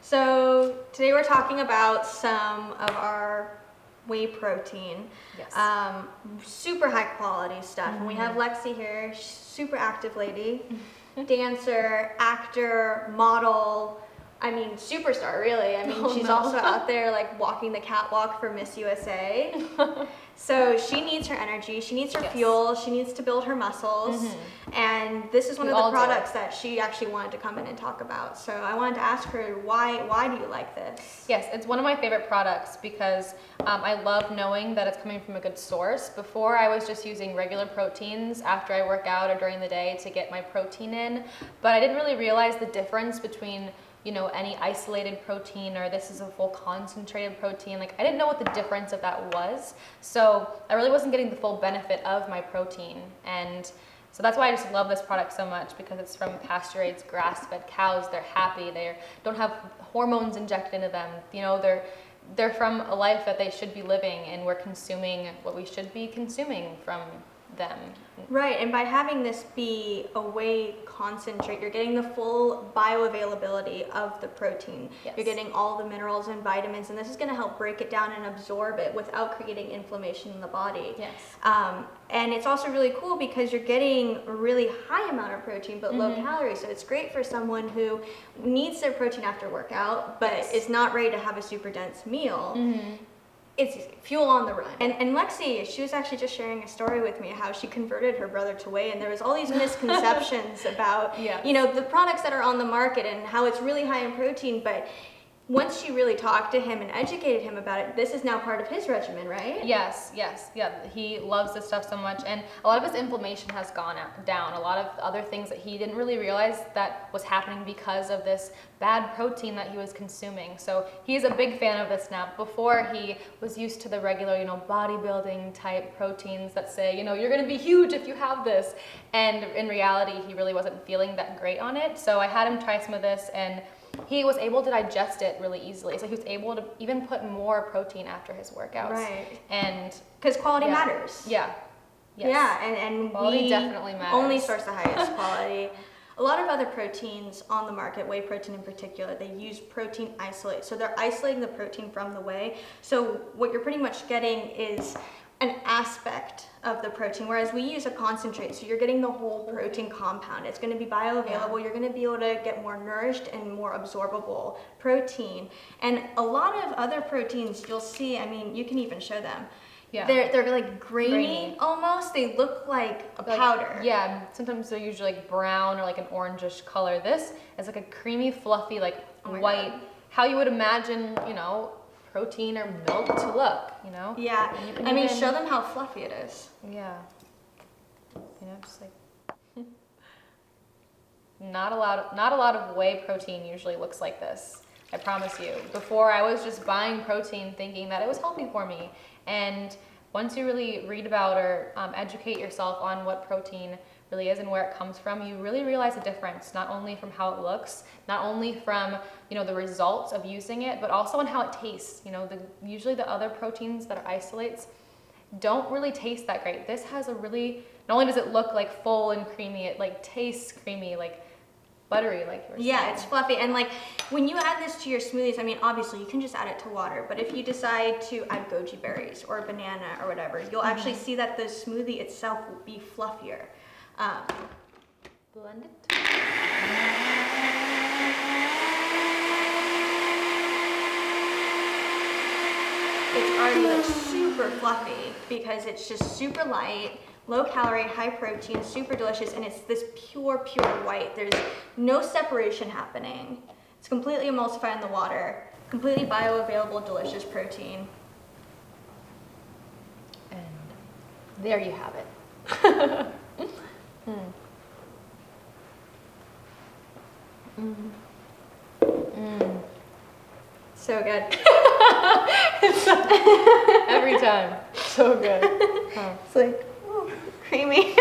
So today we're talking about some of our whey protein. Yes. Super high quality stuff. And we have Lexi here, super active lady, dancer, actor, model. I mean, superstar, really. I mean, she's also out there like walking the catwalk for Miss USA. So she needs her energy, she needs her fuel, she needs to build her muscles. And this is one of the products that she actually wanted to come in and talk about. So I wanted to ask her, why do you like this? Yes, it's one of my favorite products because I love knowing that it's coming from a good source. Before, I was just using regular proteins after I work out or during the day to get my protein in. But I didn't really realize the difference between any isolated protein or this is a full concentrated protein. Like, I didn't know what the difference of that was. So I really wasn't getting the full benefit of my protein. And so that's why I just love this product so much, because it's from pasture-raised, grass-fed cows. They're happy. They don't have hormones injected into them. They're from a life that they should be living, and we're consuming what we should be consuming from them. Right, and by having this be a whey concentrate, you're getting the full bioavailability of the protein. Yes. You're getting all the minerals and vitamins, and this is going to help break it down and absorb it without creating inflammation in the body. Yes. And it's also really cool because you're getting a really high amount of protein but low calories. So it's great for someone who needs their protein after workout but is not ready to have a super dense meal. It's fuel on the run. And Lexi, she was actually just sharing a story with me how she converted her brother to whey, and there was all these misconceptions about the products that are on the market and how it's really high in protein. But once she really talked to him and educated him about it, this is now part of his regimen, right? Yes. Yeah, he loves this stuff so much, and a lot of his inflammation has gone down. A lot of other things that he didn't really realize that was happening because of this bad protein that he was consuming. So he's a big fan of this now. Before, he was used to the regular, bodybuilding type proteins that say, you're going to be huge if you have this. And in reality, he really wasn't feeling that great on it. So I had him try some of this, and he was able to digest it really easily. So he was able to even put more protein after his workouts. Right. And because quality matters. Yeah. Yes. Yeah, and quality we definitely matters. Only source the highest quality. A lot of other proteins on the market, whey protein in particular, they use protein isolate. So they're isolating the protein from the whey. So what you're pretty much getting is an aspect of the protein, whereas we use a concentrate, so you're getting the whole protein compound. It's going to be bioavailable. You're going to be able to get more nourished and more absorbable protein. And a lot of other proteins you'll see, I mean, you can even show them. Yeah. They're like grainy almost. They look like a powder. Yeah, sometimes they're usually like brown or like an orangish color. This is like a creamy, fluffy, like white, how you would imagine, protein or milk to look, Yeah, I mean, show them how fluffy it is. Yeah. Just like not a lot of whey protein usually looks like this. I promise you. Before, I was just buying protein thinking that it was healthy for me. And once you really read about or educate yourself on what protein really is and where it comes from, you really realize the difference, not only from how it looks, not only from the results of using it, but also on how it tastes. Usually the other proteins that are isolates don't really taste that great. This has a really, not only does it look like full and creamy, it like tastes creamy, like buttery, like you were saying. Yeah, it's fluffy. And like when you add this to your smoothies, I mean, obviously you can just add it to water, but if you decide to add goji berries or banana or whatever, you'll actually see that the smoothie itself will be fluffier. Blend it. It's already like super fluffy because it's just super light, low calorie, high protein, super delicious, and it's this pure white. There's no separation happening. It's completely emulsified in the water, completely bioavailable, delicious protein. And there you have it. So good. Every time. So good. It's like, creamy.